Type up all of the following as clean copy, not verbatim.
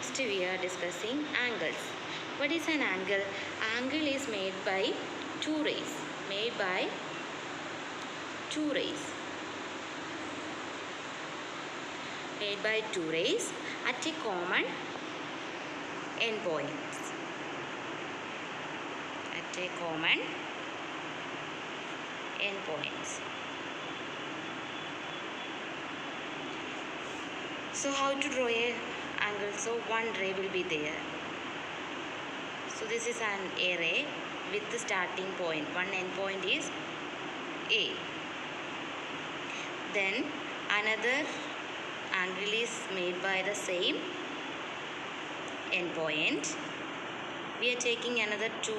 Next we are discussing angles. What is an angle? Angle is made by two rays. Made by two rays. Made by two rays at a common endpoints. At a common endpoints. So how to draw a angle? So one ray will be there. So this is an ray with the starting point. One end point is A. Then another angle is made by the same end point. We are taking another 2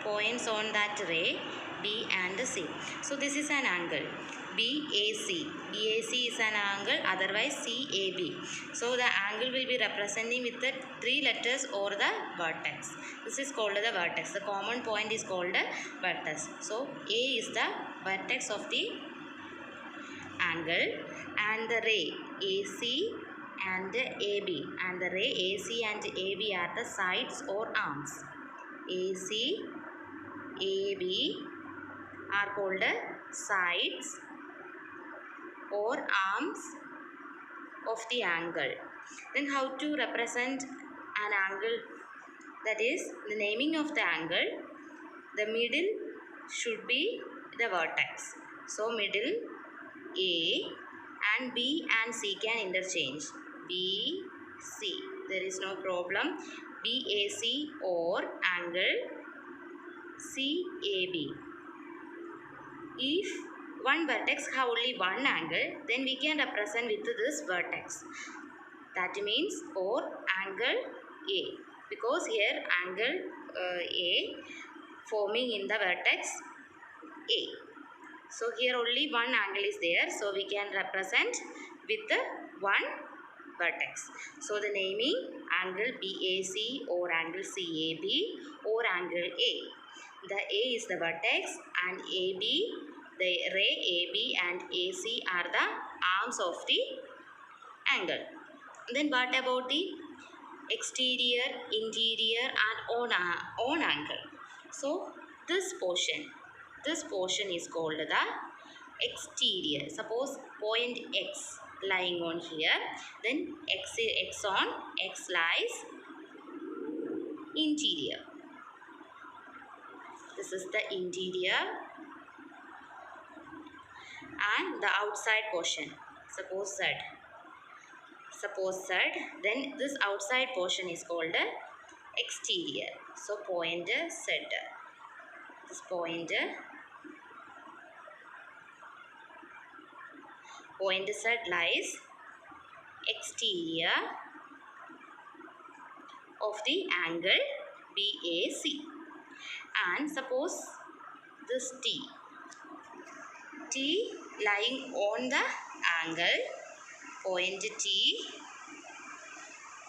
points on that ray, B and C. So this is an angle BAC. BAC is an angle, otherwise CAB. So the angle will be representing with the 3 letters or the vertex. This is called the vertex. The common point is called the vertex. So A is the vertex of the angle, and the ray AC and AB, and the ray AC and AB are the sides or arms. AC, AB are called sides or arms of the angle. Then how to represent an angle? That is the naming of the angle. The middle should be the vertex. So middle A and B and C can interchange. B, C. There is no problem. BAC or angle CAB. If one vertex have only one angle, then we can represent with this vertex. That means or angle A, because here angle A forming in the vertex A. So here only one angle is there, so we can represent with the one vertex. So the naming angle BAC or angle CAB or angle A. The A is the vertex and AB, the ray AB and AC are the arms of the angle. Then what about the exterior, interior and on angle? So this portion is called the exterior. Suppose point X lying on here, then X lies interior. This is the interior, and the outside portion, suppose Z. Then this outside portion is called the exterior. So point Z. This point Z lies exterior of the angle BAC. And suppose this T lying on the angle, point T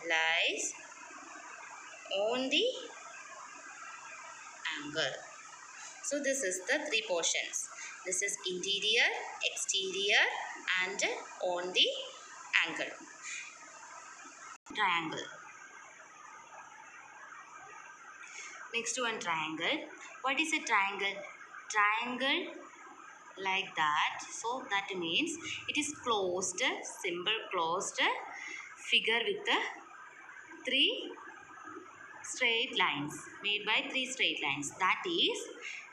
lies on the angle. So this is the 3 portions. This is interior, exterior and on the angle. Triangle. Next one, triangle. What is a triangle? Triangle like that. So that means it is closed, simple closed figure with the 3 straight lines, made by 3 straight lines. That is,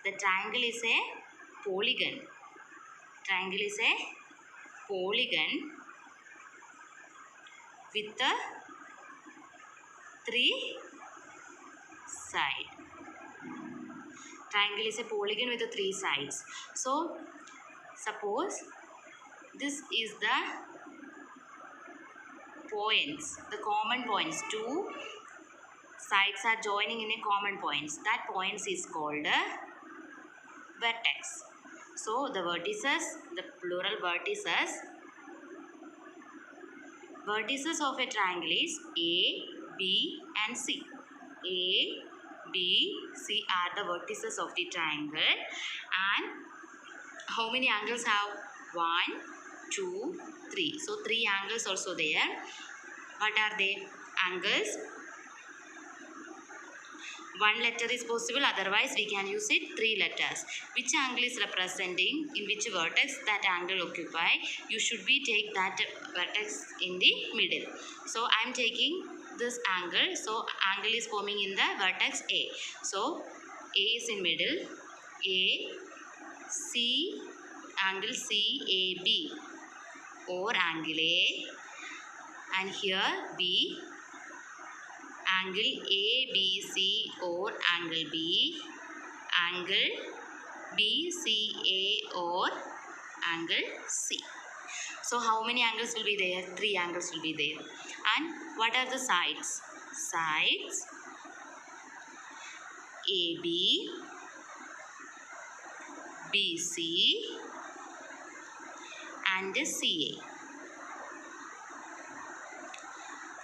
the triangle is a polygon. Triangle is a polygon with the 3 sides. Triangle is a polygon with the 3 sides. So suppose this is the points, the common points. 2 sides are joining in a common points. That points is called a vertex. So the vertices, the plural vertices of a triangle is A, B and C. A, B, C are the vertices of the triangle. And how many angles have? 1, 2, 3. So 3 angles also there. What are they? angles. One letter is possible, otherwise we can use it 3 letters. Which angle is representing in which vertex that angle occupy, you should be take that vertex in the middle. So I am taking this angle, so angle is forming in the vertex A. So A is in middle, A, C, angle CAB or angle A, and here B, angle ABC or angle B, angle BCA or angle C. So how many angles will be there? 3 angles will be there. And what are the sides? Sides AB, BC and CA.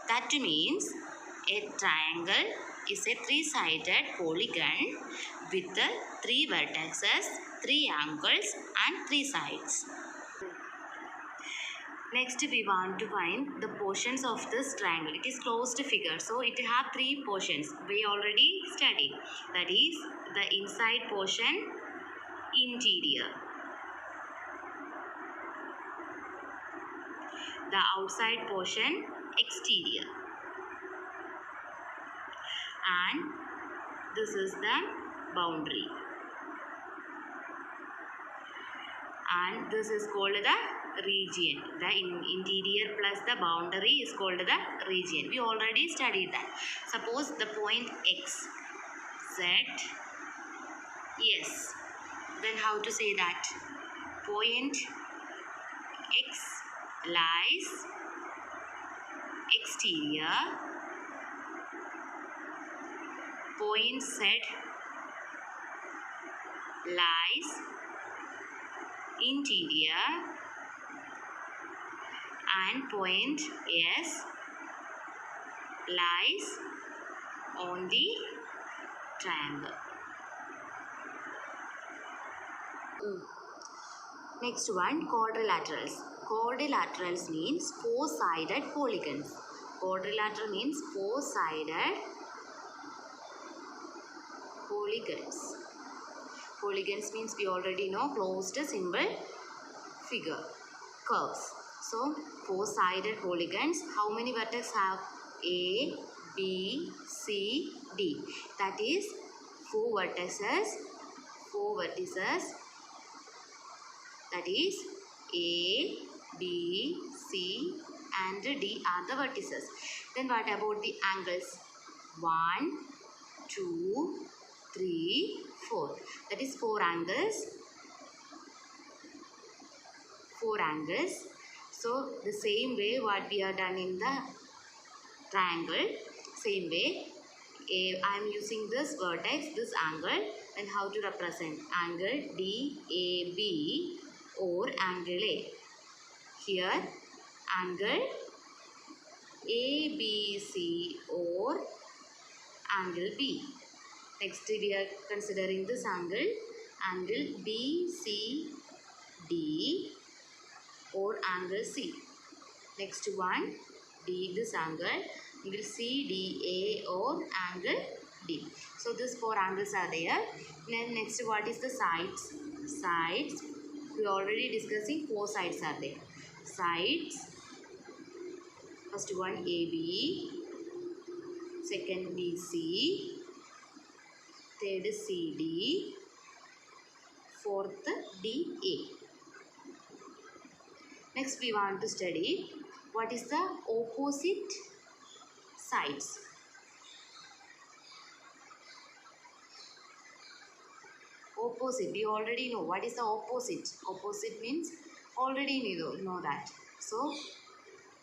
That means a triangle is a 3-sided polygon with the 3 vertices, 3 angles and 3 sides. Next we want to find the portions of this triangle. It is closed figure, so it have 3 portions. We already studied. That is the inside portion, interior. The outside portion, exterior. And this is the boundary. And this is called the region. The interior plus the boundary is called the region. We already studied that. Suppose the point X, Z, yes. Then how to say that? Point X lies exterior. Point Z lies interior, and point S lies on the triangle. Next one, quadrilaterals. Quadrilaterals means 4-sided polygons. Quadrilateral means 4-sided polygons. Polygons means we already know closed symbol figure, curves. So 4-sided polygons, how many vertices have? A, B, C, D. That is 4 vertices. 4 vertices. That is A, B, C and D are the vertices. Then what about the angles? 1, 2, 3, 4. That is 4 angles. 4 angles. So the same way what we are done in the triangle, same way I am using this vertex, this angle, and how to represent angle DAB or angle A. Here angle ABC or angle B. Next we are considering this angle, angle BCD or angle C. Next one, D, this angle CDA or angle D. So these 4 angles are there. Then next, what is the sides? Sides, we already discussing 4 sides are there. Sides, first one AB, second BC, third CD, fourth DA. Next we want to study what is the opposite sides. Opposite, we already know what is the opposite. Opposite means already know that. So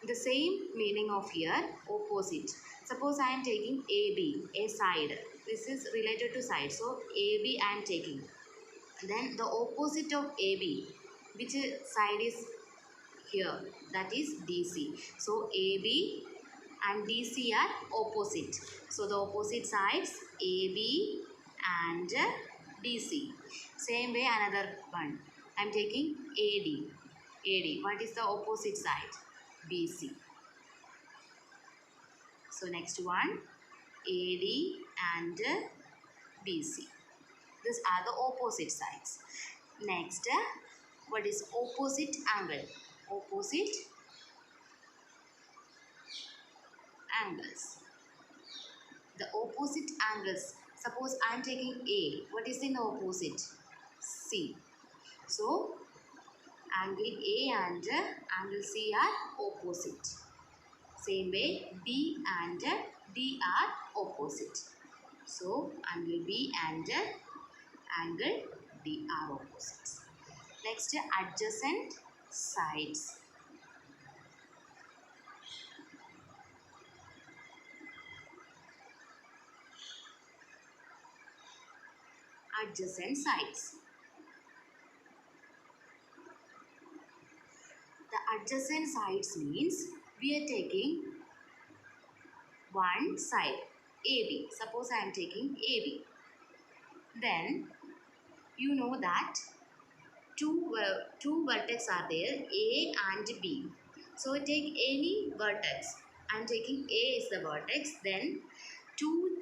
the same meaning of here, opposite. Suppose I am taking AB, a side. This is related to side. So AB I am taking. Then the opposite of AB, which side is here? That is DC. So AB and DC are opposite. So the opposite sides AB and DC. Same way another one. I am taking AD. AD. What is the opposite side? BC. So next one, AD and BC. These are the opposite sides. Next, what is opposite angle? Opposite angles. The opposite angles. Suppose I am taking A. What is in the opposite? C. So, angle A and angle C are opposite. Same way, B and D are opposite. So, angle B and angle D are opposites. Next, adjacent sides. Adjacent sides. The adjacent sides means we are taking one side, AB. Suppose I am taking AB. Then you know that two vertex are there, A and B. So take any vertex. I am taking A is the vertex. Then two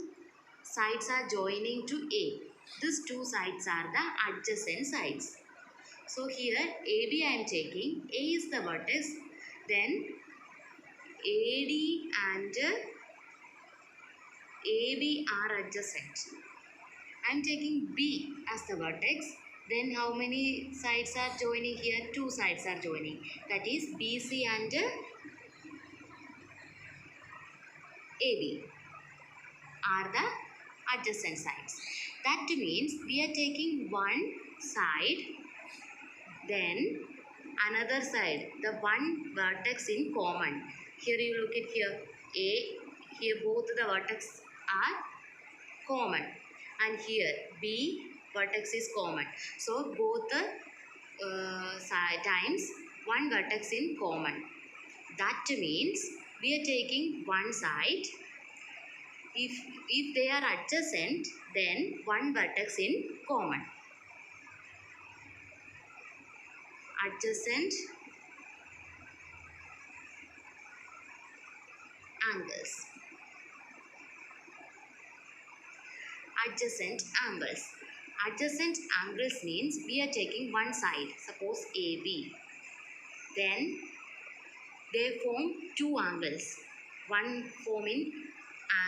sides are joining to A. These two sides are the adjacent sides. So here AB I am taking, A is the vertex, then AD and AB are adjacent. I am taking B as the vertex, then how many sides are joining here? Two sides are joining. That is BC and AB are the adjacent sides. That means we are taking one side, then another side, the one vertex in common. Here you look at here, A, here both the vertex are common, and here B vertex is common. So both the times one vertex in common. That means we are taking one side. If they are adjacent, then one vertex in common. Adjacent angles. Adjacent angles. Adjacent angles means we are taking one side, suppose AB. Then they form two angles. One forming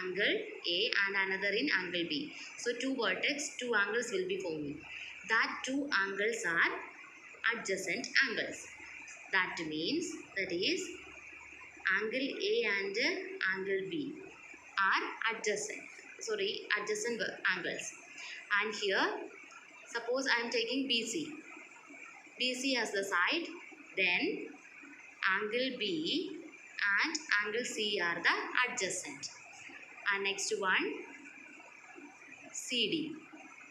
angle A and another in angle B. So two vertex, two angles will be forming. That two angles are adjacent angles. That means that is angle A and angle B are adjacent. Adjacent angles. And here, suppose I am taking BC. BC as the side, then angle B and angle C are the adjacent. And next one, CD.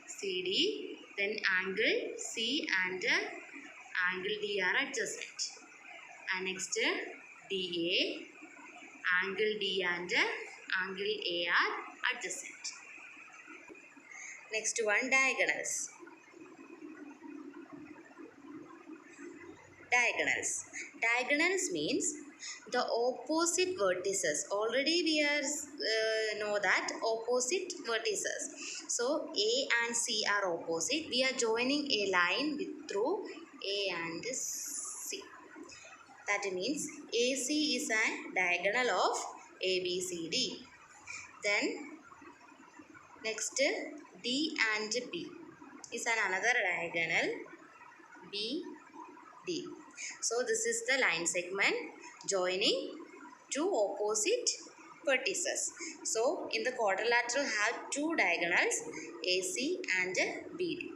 CD, then angle C and angle D are adjacent. And next, DA, angle D and angle A are adjacent. Next one, diagonals. Diagonals. Diagonals means the opposite vertices. Already we are know that opposite vertices. So A and C are opposite. We are joining a line through A and C. That means AC is a diagonal of ABCD. Then next, D and B is another diagonal BD. So this is the line segment joining two opposite vertices. So in the quadrilateral have two diagonals AC and BD.